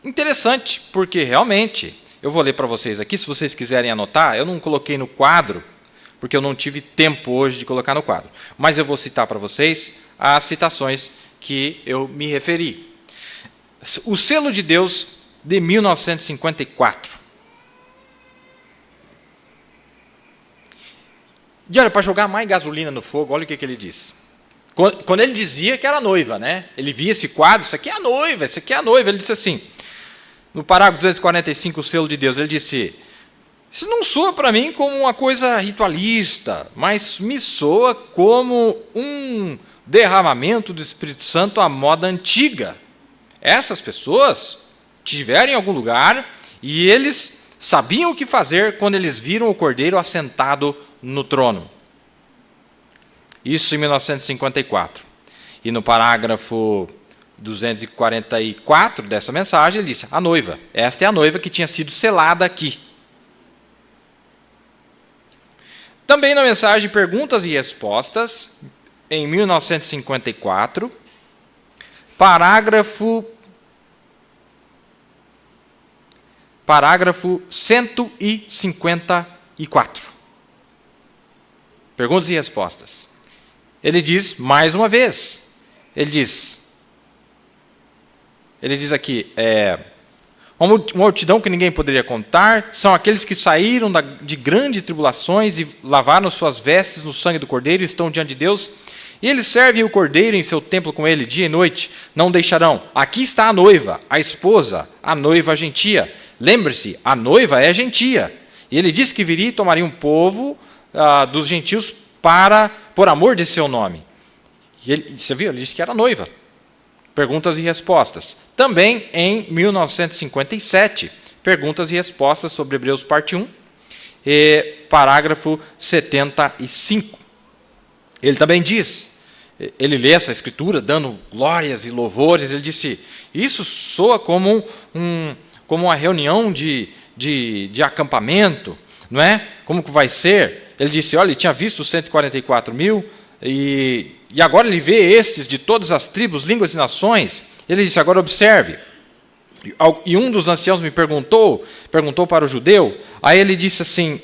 interessante, porque realmente, eu vou ler para vocês aqui, se vocês quiserem anotar, eu não coloquei no quadro, porque eu não tive tempo hoje de colocar no quadro, mas eu vou citar para vocês as citações que eu me referi. O selo de Deus de 1954. E olha, para jogar mais gasolina no fogo, olha o que ele diz. Quando ele dizia que era noiva, né? Ele via esse quadro, isso aqui é a noiva, isso aqui é a noiva. Ele disse assim, no parágrafo 245, o selo de Deus, ele disse, isso não soa para mim como uma coisa ritualista, mas me soa como um derramamento do Espírito Santo à moda antiga. Essas pessoas estiveram em algum lugar e eles sabiam o que fazer quando eles viram o Cordeiro assentado no trono. Isso em 1954. E no parágrafo 244 dessa mensagem, ele disse, a noiva. Esta é a noiva que tinha sido selada aqui. Também na mensagem Perguntas e Respostas, em 1954, parágrafo 154. Perguntas e respostas. Ele diz, mais uma vez, ele diz aqui, uma multidão que ninguém poderia contar, são aqueles que saíram de grandes tribulações e lavaram suas vestes no sangue do Cordeiro e estão diante de Deus, e eles servem o Cordeiro em seu templo com ele, dia e noite, não deixarão. Aqui está a noiva, a esposa, a noiva gentia. Lembre-se, a noiva é gentia. E ele disse que viria e tomaria um povo dos gentios por amor de seu nome. E você viu? Ele disse que era noiva. Perguntas e respostas. Também em 1957, perguntas e respostas sobre Hebreus parte 1, parágrafo 75. Ele também diz, ele lê essa escritura dando glórias e louvores, ele disse, isso soa como uma reunião de acampamento, não é? Como que vai ser? Ele disse, olha, ele tinha visto os 144 mil, e agora ele vê estes de todas as tribos, línguas e nações. Ele disse, agora observe. E um dos anciãos me perguntou para o judeu, aí ele disse assim,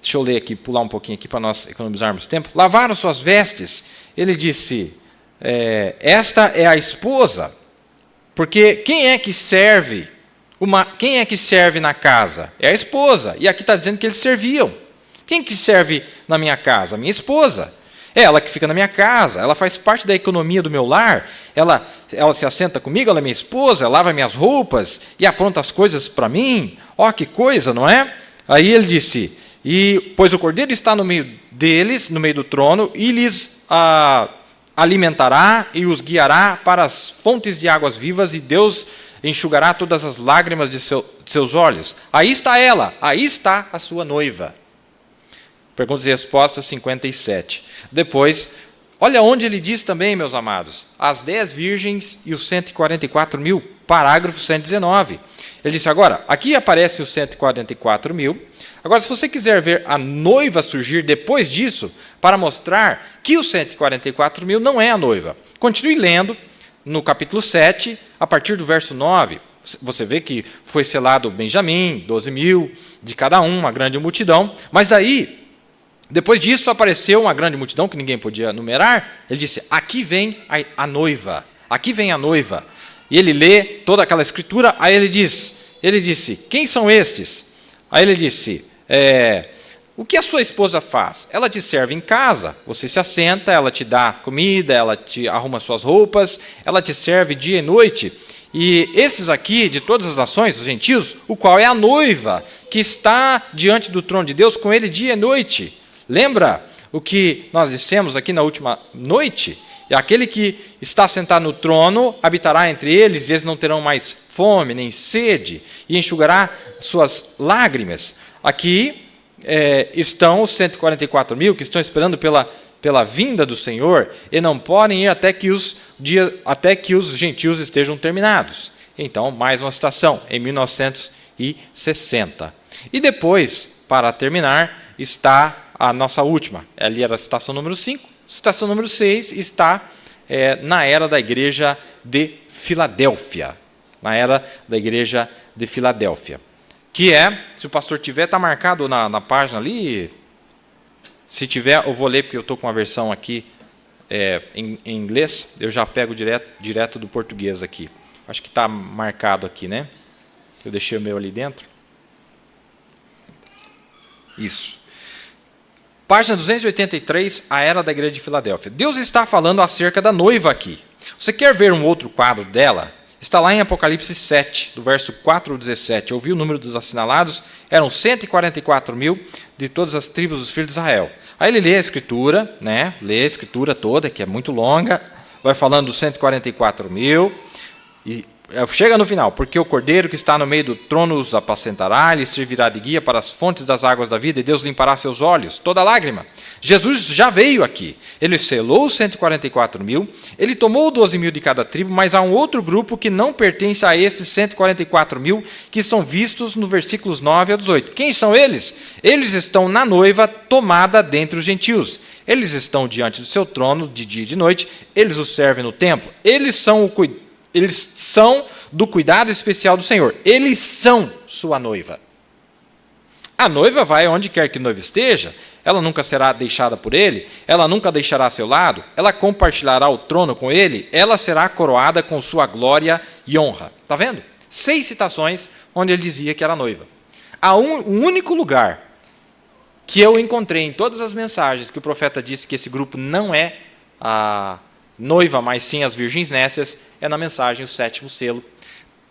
deixa eu ler aqui, pular um pouquinho aqui para nós economizarmos tempo. Lavaram suas vestes. Ele disse, esta é a esposa, porque quem é que serve na casa? É a esposa. E aqui está dizendo que eles serviam. Quem que serve na minha casa? A minha esposa. É ela que fica na minha casa, ela faz parte da economia do meu lar, ela se assenta comigo, ela é minha esposa, ela lava minhas roupas e apronta as coisas para mim. Ó, que coisa, não é? Aí ele disse, pois o Cordeiro está no meio deles, no meio do trono, e lhes alimentará e os guiará para as fontes de águas vivas, e Deus enxugará todas as lágrimas de seus olhos. Aí está ela, aí está a sua noiva. Perguntas e respostas 57. Depois, olha onde ele diz também, meus amados, as 10 virgens e os 144 mil, parágrafo 119. Ele disse, agora, aqui aparece os 144 mil. Agora, se você quiser ver a noiva surgir depois disso, para mostrar que os 144 mil não é a noiva. Continue lendo no capítulo 7, a partir do verso 9. Você vê que foi selado Benjamim, 12 mil, de cada uma grande multidão. Mas aí, depois disso, apareceu uma grande multidão que ninguém podia numerar. Ele disse, aqui vem a noiva, aqui vem a noiva. E ele lê toda aquela escritura, aí ele disse, quem são estes? Aí ele disse, o que a sua esposa faz? Ela te serve em casa, você se assenta, ela te dá comida, ela te arruma suas roupas, ela te serve dia e noite. E esses aqui, de todas as nações, os gentios, o qual é a noiva, que está diante do trono de Deus com ele dia e noite. Lembra o que nós dissemos aqui na última noite? E aquele que está sentado no trono habitará entre eles, e eles não terão mais fome nem sede, e enxugará suas lágrimas. Aqui estão os 144 mil que estão esperando pela vinda do Senhor, e não podem ir até que os gentios estejam terminados. Então, mais uma citação, em 1960. E depois, para terminar, está a nossa última. Ali era a citação número 5. Citação número 6 está na era da igreja de Filadélfia. na era da igreja de Filadélfia. Que é, se o pastor tiver, está marcado na página ali. Se tiver, eu vou ler, porque eu estou com a versão aqui em inglês, eu já pego direto do português aqui. Acho que está marcado aqui, né? Eu deixei o meu ali dentro. Isso. Página 283, a era da igreja de Filadélfia. Deus está falando acerca da noiva aqui. Você quer ver um outro quadro dela? Está lá em Apocalipse 7, do verso 4 ao 17. Eu vi o número dos assinalados, eram 144 mil de todas as tribos dos filhos de Israel. Aí ele lê a escritura, né? Lê a escritura toda, que é muito longa, vai falando dos 144 mil, e chega no final, porque o cordeiro que está no meio do trono os apacentará, lhe servirá de guia para as fontes das águas da vida, e Deus limpará seus olhos, toda lágrima. Jesus já veio aqui, ele selou os 144 mil, ele tomou 12 mil de cada tribo, mas há um outro grupo que não pertence a estes 144 mil, que estão vistos no versículos 9 a 18. Quem são eles? Eles estão na noiva tomada dentre os gentios. Eles estão diante do seu trono de dia e de noite, eles o servem no templo, eles são do cuidado especial do Senhor. Eles são sua noiva. A noiva vai onde quer que o noivo esteja, ela nunca será deixada por ele, ela nunca deixará seu lado, ela compartilhará o trono com ele, ela será coroada com sua glória e honra. Está vendo? 6 citações onde ele dizia que era noiva. O único lugar que eu encontrei em todas as mensagens que o profeta disse que esse grupo não é a noiva, mas sim as virgens nécias, é na mensagem o 7º selo,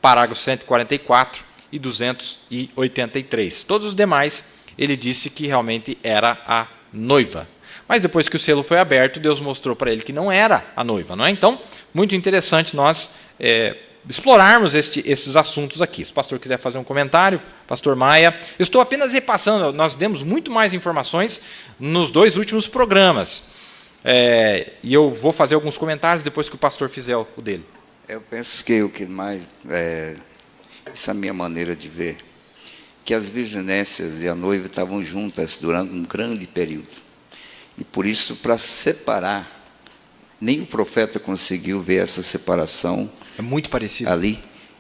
parágrafo 144 e 283. Todos os demais, ele disse que realmente era a noiva. Mas depois que o selo foi aberto, Deus mostrou para ele que não era a noiva. Não é? Então, muito interessante nós explorarmos esses assuntos aqui. Se o pastor quiser fazer um comentário, pastor Maia. Eu estou apenas repassando, nós demos muito mais informações nos 2 últimos programas. E eu vou fazer alguns comentários depois que o pastor fizer o dele. Eu penso que o que mais, essa é a minha maneira de ver, que as virginécias e a noiva estavam juntas durante um grande período. E por isso, para separar, nem o profeta conseguiu ver essa separação. É muito parecido. Ali.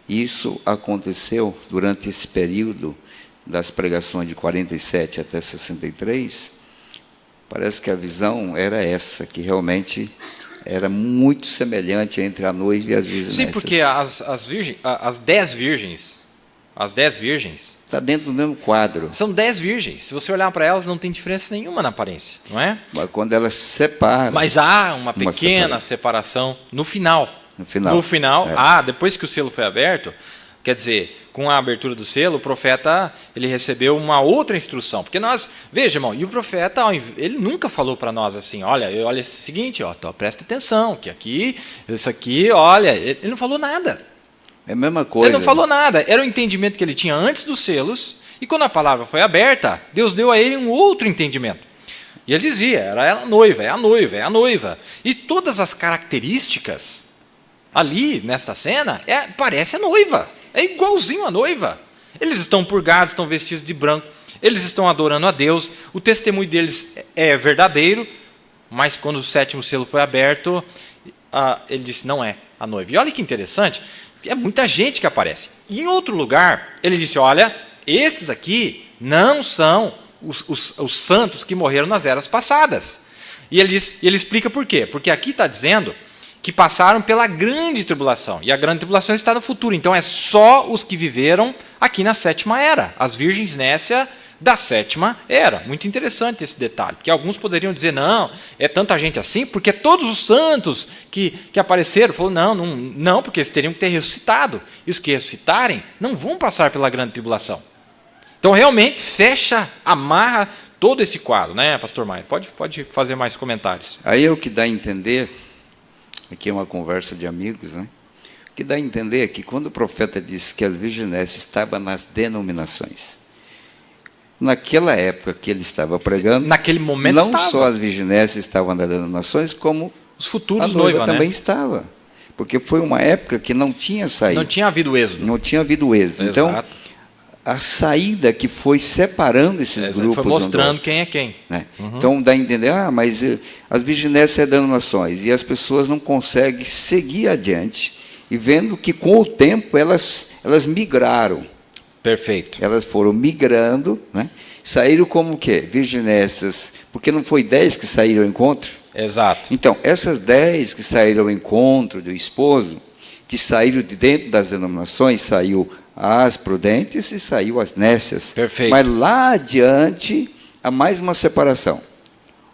E isso aconteceu durante esse período das pregações de 47 até 63. Parece que a visão era essa, que realmente era muito semelhante entre a noiva e as virgens. Sim, porque as 10 virgens, está dentro do mesmo quadro. São 10 virgens. Se você olhar para elas, não tem diferença nenhuma na aparência, não é? Mas quando elas se separam. Mas há uma pequena separação no final. No final, depois que o selo foi aberto, quer dizer, com a abertura do selo, o profeta ele recebeu uma outra instrução. Porque veja, irmão, e o profeta, ele nunca falou para nós assim, olha o seguinte, presta atenção, que aqui, isso aqui, olha, ele não falou nada. É a mesma coisa. Ele não falou nada, era o entendimento que ele tinha antes dos selos, e quando a palavra foi aberta, Deus deu a ele um outro entendimento. E ele dizia, era a noiva, é a noiva, é a noiva. E todas as características ali, nesta cena, parece a noiva. É igualzinho à noiva. Eles estão purgados, estão vestidos de branco, eles estão adorando a Deus, o testemunho deles é verdadeiro, mas quando o 7º selo foi aberto, ele disse, não é a noiva. E olha que interessante, é muita gente que aparece. E em outro lugar, ele disse, olha, estes aqui não são os santos que morreram nas eras passadas. E ele explica por quê. Porque aqui está dizendo que passaram pela grande tribulação, e a grande tribulação está no futuro, então é só os que viveram aqui na 7ª era, as virgens nécia da 7ª era. Muito interessante esse detalhe, porque alguns poderiam dizer, não, é tanta gente assim, porque todos os santos que apareceram, falou, não, porque eles teriam que ter ressuscitado, e os que ressuscitarem não vão passar pela grande tribulação. Então realmente amarra todo esse quadro, né, pastor Maia? Pode fazer mais comentários. Aí é o que dá a entender. Aqui é uma conversa de amigos, né? O que dá a entender é que quando o profeta disse que as virginés estavam nas denominações, naquela época que ele estava pregando, naquele momento não só as virginés estavam nas denominações, como os futuros a noiva também estava. Porque foi uma época que não tinha saído. Não tinha havido êxodo. Não tinha havido êxodo. Então, a saída que foi separando esses grupos. Foi mostrando quem é quem. Né? Uhum. Então dá a entender, mas as virginés são denominações, e as pessoas não conseguem seguir adiante e vendo que com o tempo elas migraram. Perfeito. Elas foram migrando, né? Saíram como o quê? Virginésias, porque não foi 10 que saíram ao encontro? Exato. Então, essas 10 que saíram ao encontro do esposo, que saíram de dentro das denominações, saiu as prudentes e saiu as nécias. Perfeito. Mas lá adiante, há mais uma separação.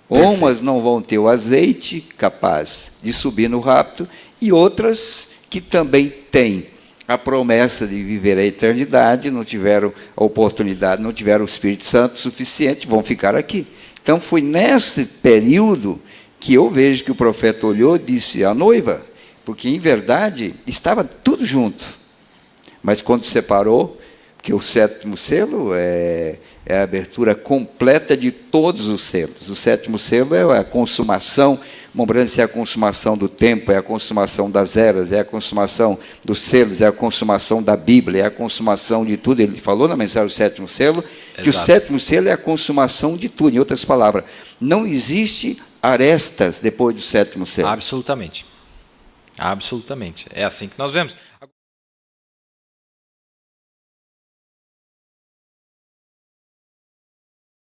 Perfeito. Umas não vão ter o azeite capaz de subir no rapto, e outras que também têm a promessa de viver a eternidade, não tiveram a oportunidade, não tiveram o Espírito Santo suficiente, vão ficar aqui. Então, foi nesse período que eu vejo que o profeta olhou e disse, a noiva, porque, em verdade, estava tudo junto. Mas quando separou, que o 7º selo é a abertura completa de todos os selos. O 7º selo é a consumação, lembrando-se, é a consumação do tempo, é a consumação das eras, é a consumação dos selos, é a consumação da Bíblia, é a consumação de tudo. Ele falou na mensagem do 7º selo, que Exato. o 7º selo é a consumação de tudo. Em outras palavras, não existe arestas depois do 7º selo. Absolutamente. Absolutamente. É assim que nós vemos.